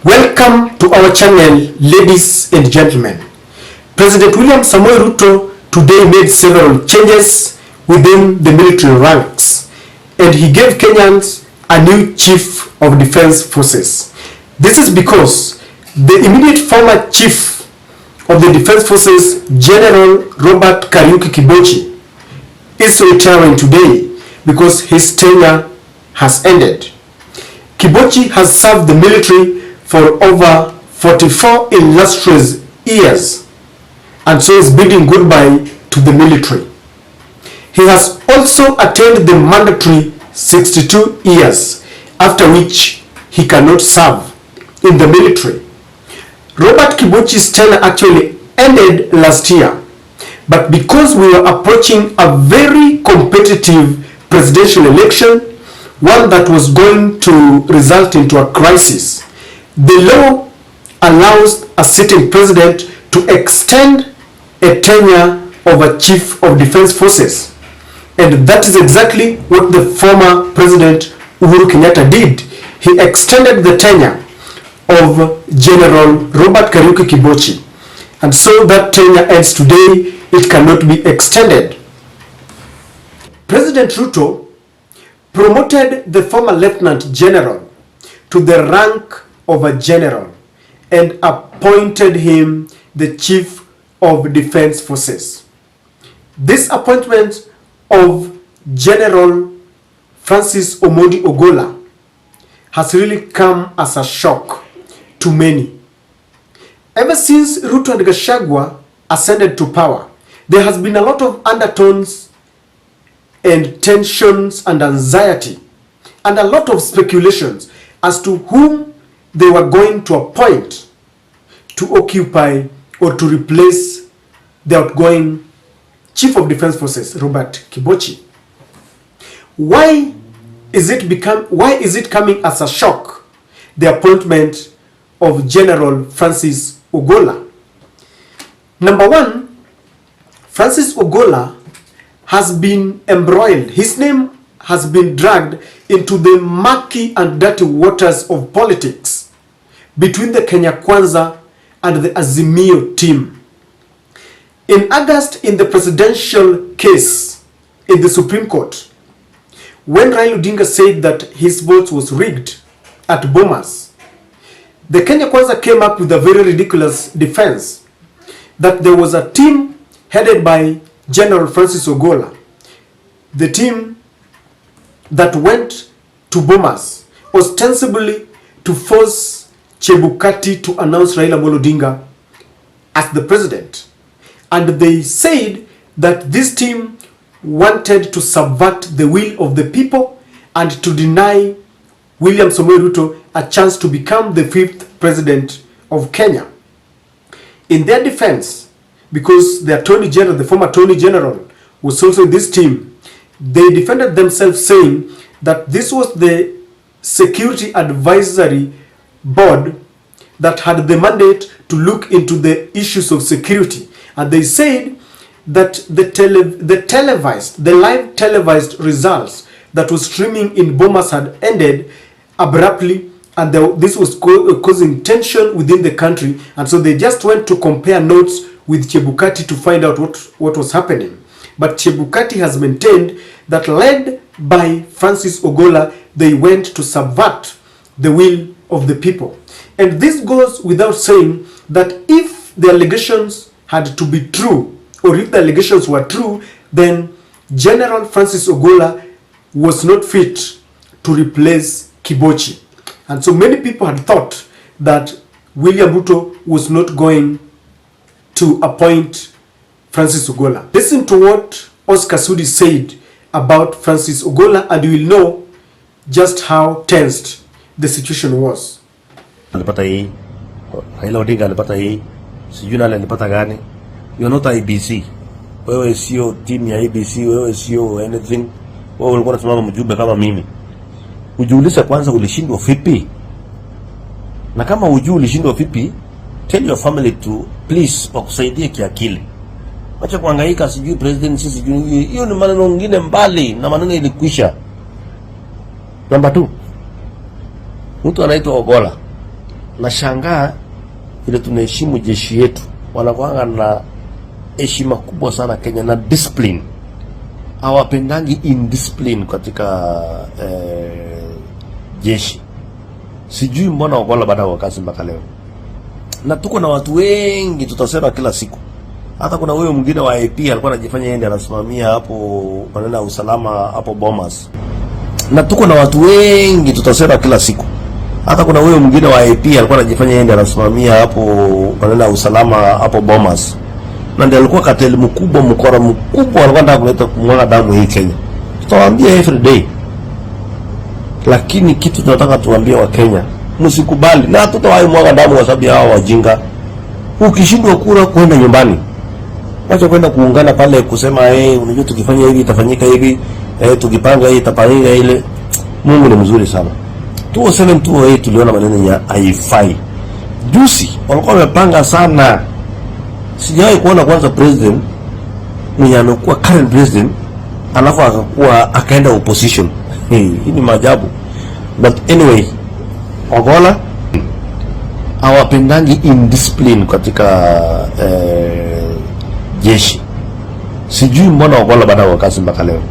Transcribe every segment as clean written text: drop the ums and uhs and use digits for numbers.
Welcome to our channel, ladies and gentlemen. President William Samoei Ruto today made several changes within the military ranks, and he gave Kenyans a new chief of defense forces. This is because the immediate former chief of the defense forces, General Robert Kariuki Kibochi, is retiring today because his tenure has ended. Kibochi has served the military for over 44 illustrious years, and so is bidding goodbye to the military. He has also attained the mandatory 62 years, after which he cannot serve in the military. Robert Kibochi's tenure actually ended last year, but because we were approaching a very competitive presidential election, one that was going to result into a crisis, the law allows a sitting president to extend a tenure of a chief of defense forces. And that is exactly what the former President Uhuru Kenyatta did. He extended the tenure of General Robert Kariuki Kibochi. And so that tenure ends today. It cannot be extended. President Ruto promoted the former Lieutenant General to the rank of a general and appointed him the Chief of Defense Forces. This appointment of General Francis Ogolla has really come as a shock to many. Ever since Ruto and Gachagua ascended to power, there has been a lot of undertones and tensions and anxiety and a lot of speculations as to whom they were going to appoint to occupy or to replace the outgoing Chief of Defense Forces, Robert Kibochi. Why is it coming as a shock, the appointment of General Francis Ogolla? Number one, Francis Ogolla has been embroiled. His name has been dragged into the murky and dirty waters of politics between the Kenya Kwanza and the Azimio team. In August, in the presidential case in the Supreme Court, when Raila Odinga said that his vote was rigged at Bomas, the Kenya Kwanza came up with a very ridiculous defense that there was a team headed by General Francis Ogolla, the team that went to Bomas ostensibly to force Chebukati to announce Raila Odinga as the president. And they said that this team wanted to subvert the will of the people and to deny William Samoei Ruto a chance to become the 5th president of Kenya. In their defense, because the Attorney General, the former Attorney General, was also in this team, they defended themselves saying that this was the Security Advisory Board that had the mandate to look into the issues of security. And they said that the live televised results that was streaming in Bomas had ended abruptly, and this was causing tension within the country. And so they just went to compare notes with Chebukati to find out what was happening. But Chebukati has maintained that, led by Francis Ogolla, they went to subvert the will of the people. And this goes without saying that if the allegations had to be true, or if the allegations were true, then General Francis Ogolla was not fit to replace Kibochi. And so many people had thought that William Ruto was not going to appoint Francis Ogolla. Listen to what Oscar Sudi said about Francis Ogolla, and you will know just how tensed the situation was. Alipata hii, Raila Odinga alipata hii, sijui nani alipata gani. You're not IBC. Wewe sio team ya IBC, wewe sio anything. Wewe ulikuwa unasimama mjumbe kama mimi. Ujiulize kwanza ulishindwa vipi? Na kama hujui ulishindwa vipi, tell your family to please wakusaidie kiakili. Acha kuhangaika sijui president sijui, hiyo ni maneno mengine mbali na maneno ilikwisha. Number 2. Mtu anaitwa Ogolla. Nashangaa vile tunaheshimu jeshi yetu, wanakuanga na heshima kubwa sana Kenya na discipline. Hawapendangi indiscipline katika jeshi. Sijui mbona Ogolla baada ya kazi mpaka leo. Na tuko na watu wengi tutasema kila siku. Hata kuna huyo mwingine wa AP alikuwa anajifanya yeye ndiye anasimamia hapo maneno ya usalama hapo Bomas. Na tuko na watu wengi tutasema kila siku. Hata kuna huyo mwingine wa AP alikuwa anajifanya yeye ndiye anasimamia hapo maneno ya usalama hapo Bomas. Na ndiye alikuwa kateli mkubwa, mkora mkubwa, alikuwa anataka kuleta kumwaga damu hii Kenya. Tutawaambia every day. Lakini kitu tunataka tuambie wa Kenya, msikubali na tutawahi mwaga damu kwa sababu hao wajinga. Ukishindwa kura kwenda nyumbani. Wacha kwenda kuungana pale kusema unajua tukifanya hivi itafanyika hivi, tukipanga hii itafanyika ile. Mungu ni mzuri sana. 2007 tuliona maneno ya haifai. Juzi walikuwa wamepanga sana. Sijawahi kuona kwanza president mwenye anakuwa current president alafu akaenda opposition. Hii ni maajabu. But anyway, Ogolla hawapendangi indiscipline katika jeshi. Sijui mbona Ogolla baada ya kazi mpaka leo.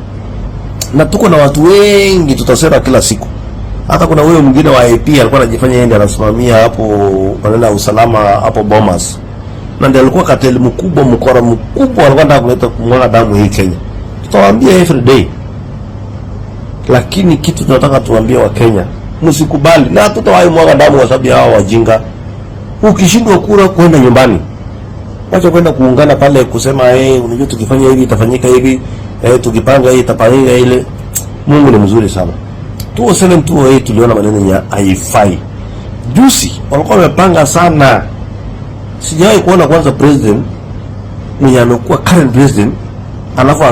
Na tuko na watu wengi tutasema kila siku. Hata kuna huyo mwingine wa AP alikuwa anajifanya yeye ndiye anasimamia hapo maneno ya usalama hapo Bomas. Na ndiye alikuwa kateli mkubwa, mkora mkubwa, alikuwa anataka kuleta kumwaga damu hii Kenya. Tutawaambia every day. Lakini kitu tunataka tuambie wa Kenya, msikubali na tutawahi mwaga damu kwa sababu hao wajinga. Ukishindwa kura kwenda nyumbani. Wacha kwenda kuungana pale kusema unajua tukifanya hivi itafanyika hivi, tukipanga hii itafanyika ile. Mungu ni mzuri sana. 2007 tuliona maneno ya haifai. Juzi walikuwa wamepanga sana. Sijawahi kuona kwanza president mwenye anakuwa current president alafu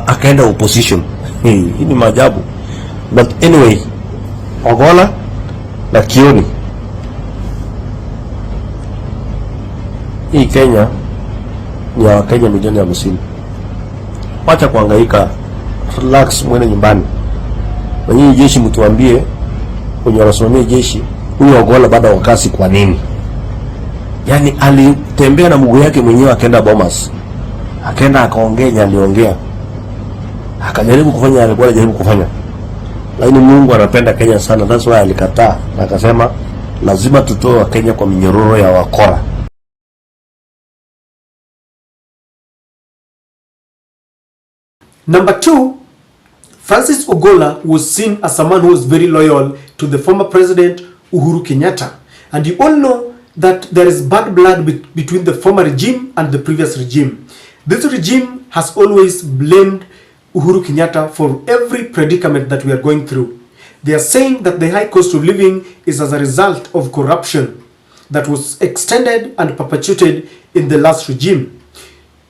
akaenda opposition. Hii ni maajabu. But anyway, Ogolla na Kioni, hii Kenya ni ya Wakenya milioni 50. Wacha kuhangaika, relax, mwende nyumbani. Na nyinyi jeshi mtuambie kwenye wanasimamia jeshi, huyu Ogolla baada ya kazi kwa nini? Yaani alitembea na mguu yake mwenyewe akaenda Bomas. Akaenda akaongea, aliongea. Akajaribu kufanya alikuwa anajaribu kufanya. Lakini Mungu anapenda Kenya sana, that's why alikataa na akasema lazima tutoe wa Kenya kwa minyororo ya wakora. Number 2, Francis Ogolla was seen as someone who was very loyal to the former president Uhuru Kenyatta, and you all know that there is bad blood between the former regime and the previous regime. This regime has always blamed Uhuru Kenyatta for every predicament that we are going through. They are saying that the high cost of living is as a result of corruption that was extended and perpetuated in the last regime.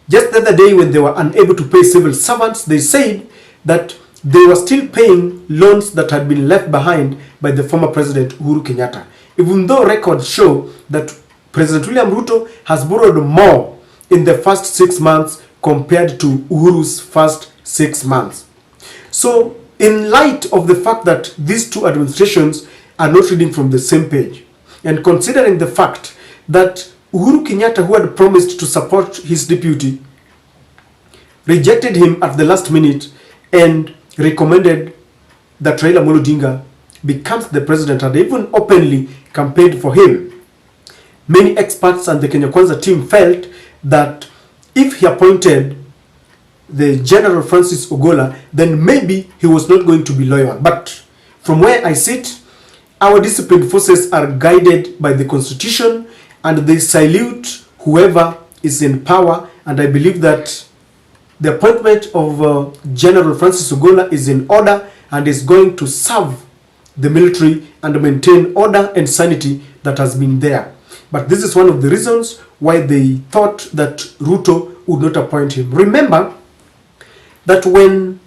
Just the other day when they were unable to pay civil servants, they said that they were still paying loans that had been left behind by the former president Uhuru Kenyatta. Even though records show that President William Ruto has borrowed more in the first 6 months compared to Uhuru's first 6 months. So, in light of the fact that these two administrations are not reading from the same page, and considering the fact that Uhuru Kenyatta, who had promised to support his deputy, rejected him at the last minute and recommended that Raila Amolo Odinga becomes the president and even openly campaigned for him, many experts and the Kenya Kwanza team felt that if he appointed the General Francis Ogolla, then maybe he was not going to be loyal. But from where I sit, our disciplined forces are guided by the Constitution and they salute whoever is in power, and I believe that the appointment of General Francis Ogolla is in order and is going to serve the military and maintain order and sanity that has been there. But this is one of the reasons why they thought that Ruto would not appoint him. Remember that when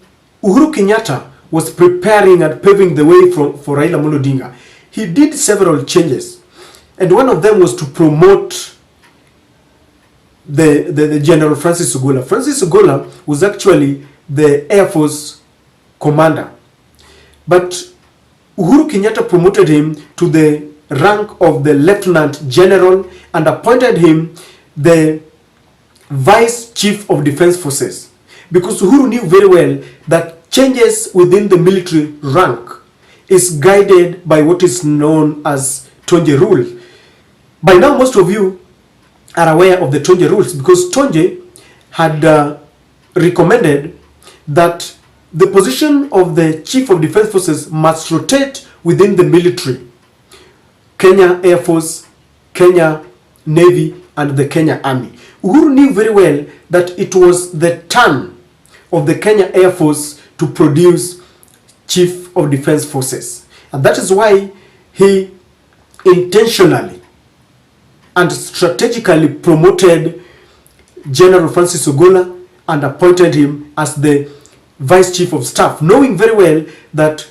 Uhuru Kenyatta was preparing and paving the way for Raila Amolo Odinga, he did several changes. And one of them was to promote the General Francis Ogolla. Francis Ogolla was actually the Air Force commander. But Uhuru Kenyatta promoted him to the rank of the Lieutenant General and appointed him the Vice Chief of Defense Forces. Because Uhuru knew very well that changes within the military rank is guided by what is known as Tonje rule. By now, most of you are aware of the Tonje rules because Tonje had recommended that the position of the Chief of Defense Forces must rotate within the military. Kenya Air Force, Kenya Navy, and the Kenya Army. Uhuru knew very well that it was the turn of the Kenya Air Force to produce Chief of Defense Forces. And that is why he intentionally and strategically promoted General Francis Ogolla and appointed him as the Vice Chief of Staff, knowing very well that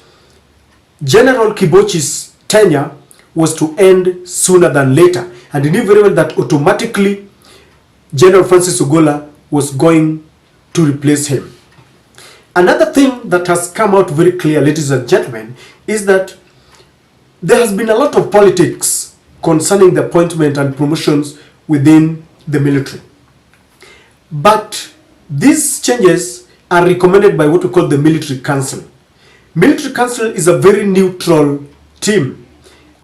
General Kibochi's tenure was to end sooner than later. And he knew very well that automatically General Francis Ogolla was going to replace him. Another thing that has come out very clear, ladies and gentlemen, is that there has been a lot of politics concerning the appointment and promotions within the military. But these changes are recommended by what we call the Military Council. Military Council is a very neutral team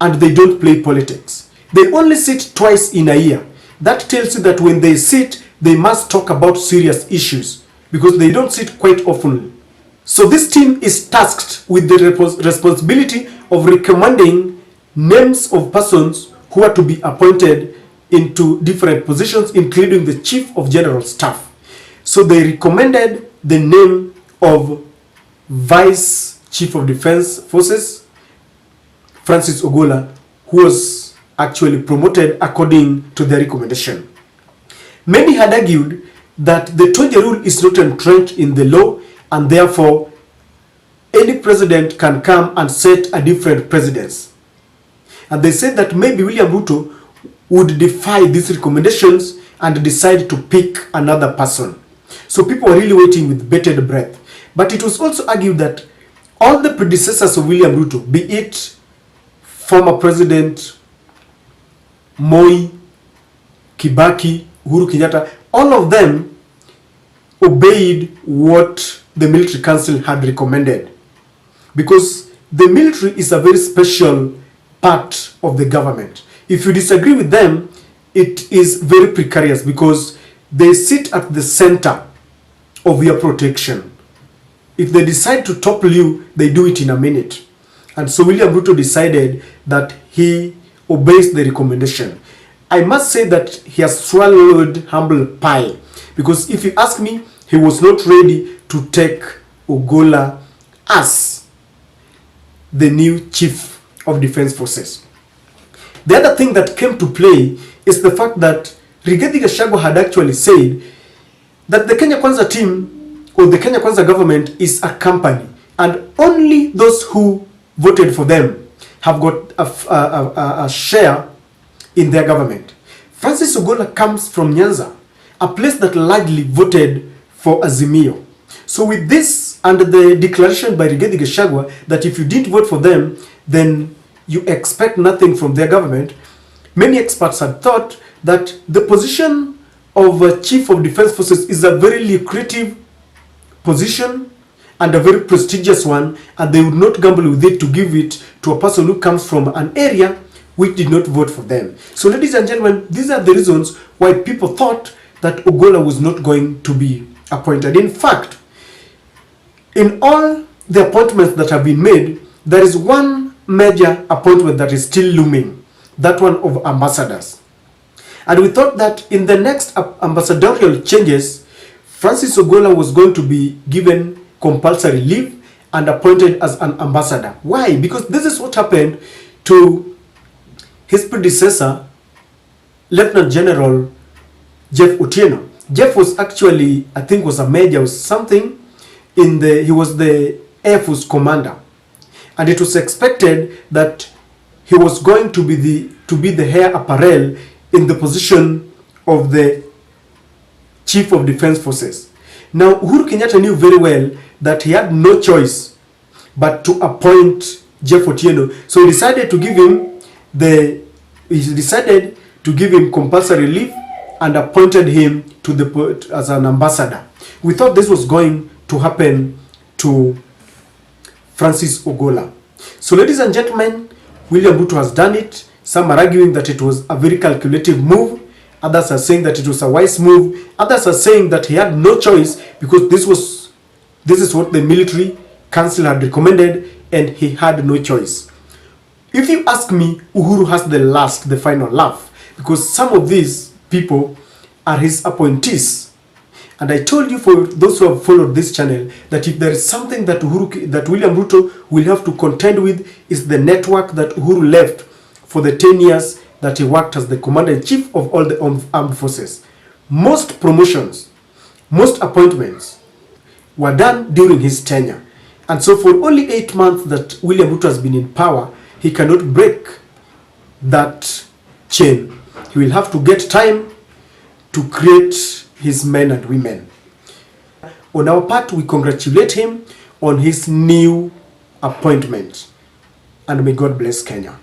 and they don't play politics. They only sit twice in a year. That tells you that when they sit, they must talk about serious issues because they don't sit quite often. So this team is tasked with the responsibility of recommending names of persons who are to be appointed into different positions, including the Chief of General Staff. So they recommended the name of Vice Chief of Defense Forces, Francis Ogolla, who was actually promoted according to their recommendation. Many had argued that the Tonje rule is not entrenched in the law and therefore any president can come and set a different precedence. And they said that maybe William Ruto would defy these recommendations and decide to pick another person. So people were really waiting with bated breath. But it was also argued that all the predecessors of William Ruto, be it former President Moi, Kibaki, Uhuru Kenyatta, all of them obeyed what the Military Council had recommended. Because the military is a very special part of the government. If you disagree with them, it is very precarious because they sit at the center of your protection. If they decide to topple you, they do it in a minute. And so William Ruto decided that he obeys the recommendation. I must say that he has swallowed humble pie because if you ask me, he was not ready to take Ogolla as the new Chief of Defense Forces. The other thing that came to play is the fact that Rigathi Gachagua had actually said that the Kenya Kwanza team or the Kenya Kwanza government is a company and only those who voted for them have got a share in their government. Francis Ogolla comes from Nyanza, a place that largely voted for Azimio. So with this and the declaration by Rigathi Gachagua that if you didn't vote for them, then you expect nothing from their government, many experts had thought that the position of Chief of Defense Forces is a very lucrative position and a very prestigious one, and they would not gamble with it to give it to a person who comes from an area which did not vote for them. So ladies and gentlemen, these are the reasons why people thought that Ogolla was not going to be appointed. In fact, in all the appointments that have been made, there is one major appointment that is still looming, that one of ambassadors. And we thought that in the next ambassadorial changes, Francis Ogolla was going to be given compulsory leave and appointed as an ambassador. Why? Because this is what happened to his predecessor, Lieutenant General Jeff Otieno. Jeff was actually, I think, was a major or something in the, he was the Air Force commander. And it was expected that he was going to be the heir apparent in the position of the Chief of Defense Forces. Now, Uhuru Kenyatta knew very well that he had no choice but to appoint Jeff Otieno. So he decided to give him he decided to give him compulsory leave and appointed him to the as an ambassador. We thought this was going to happen to Francis Ogolla. So ladies and gentlemen, William Ruto has done it. Some are arguing that it was a very calculative move. Others are saying that it was a wise move. Others are saying that he had no choice because this is what the military council had recommended and he had no choice. If you ask me, Uhuru has the final laugh, because some of these people are his appointees. And I told you, for those who have followed this channel, that if there is something that William Ruto will have to contend with, is the network that Uhuru left for the 10 years that he worked as the commander-in-chief of all the armed forces. Most promotions, most appointments were done during his tenure. And so for only 8 months that William Ruto has been in power, he cannot break that chain. He will have to get time to create his men and women. On our part, we congratulate him on his new appointment. And may God bless Kenya.